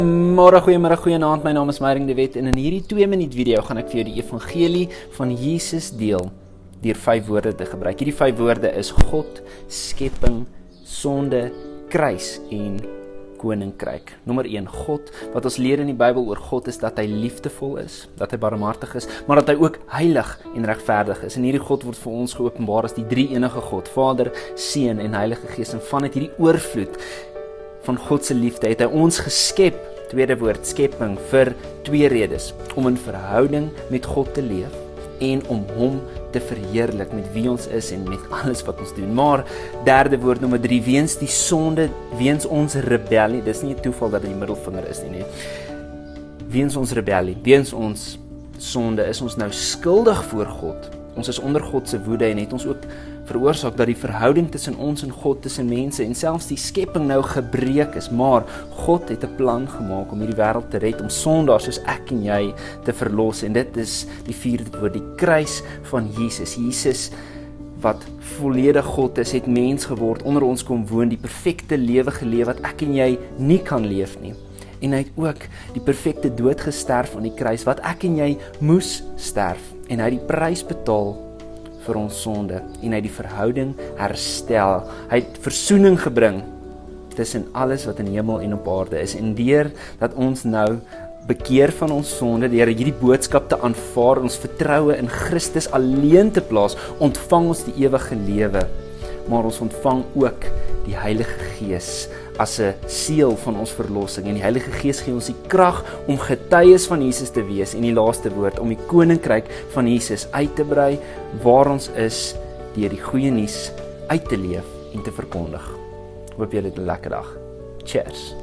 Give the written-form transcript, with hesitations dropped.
Goeiemiddag, goeienaand, my naam is Meiring de Wet en in hierdie 2-minuut video gaan ek vir jou die evangelie van Jesus deel deur 5 woorde te gebruik. Hierdie 5 woorde is God, skepping, sonde, kruis en koninkryk. Nommer 1, God. Wat ons leer in die Bybel oor God is dat hy liefdevol is, dat hy barmhartig is, maar dat hy ook heilig en regverdig is. En hierdie God word vir ons geopenbaar as die drie-enige God, Vader, Seun en Heilige Gees. En vanuit hierdie oorvloed van God se liefde het hy ons geskep, tweede woord, skepping, vir 2 redes. Om in verhouding met God te leef en om hom te verheerlik met wie ons is en met alles wat ons doen. Maar derde woord, nommer 3, weens die sonde, weens ons rebellie, dis nie 'n toeval dat dit die middelvinger is nie. Weens ons rebellie, weens ons sonde is ons nou skuldig voor God. Ons is onder God se woede en het ons ook veroorsaak dat die verhouding tussen ons en God, tussen mense en selfs die skepping nou gebreek is. Maar God het 'n plan gemaak om hierdie wêreld te red, om sondaars soos ek en jy te verlos. En dit is die 4de woord, die kruis van Jesus. Jesus wat volledig God is, het mens geword, onder ons kom woon, die perfekte lewe geleef wat ek en jy nie kan leef nie. En hy het ook die perfekte dood gesterf aan die kruis wat ek en jy moes sterf. En hy het die prys betaal vir ons sonde en hy het die verhouding herstel. Hy het versoening gebring tussen alles wat in hemel en op aarde is. En deur dat ons nou bekeer van ons sonde, deur hierdie boodskap te aanvaar, ons vertroue in Christus alleen te plaas, ontvang ons die ewige lewe. Maar ons ontvang ook die Heilige Gees as 'n seël van ons verlossing. En die Heilige Gees gee ons die krag om getuies van Jesus te wees. En die laaste woord, om die koninkryk van Jesus uit te brei waar ons is, deur die goeie nuus uit te leef en te verkondig. Hoop julle het 'n lekker dag. Cheers.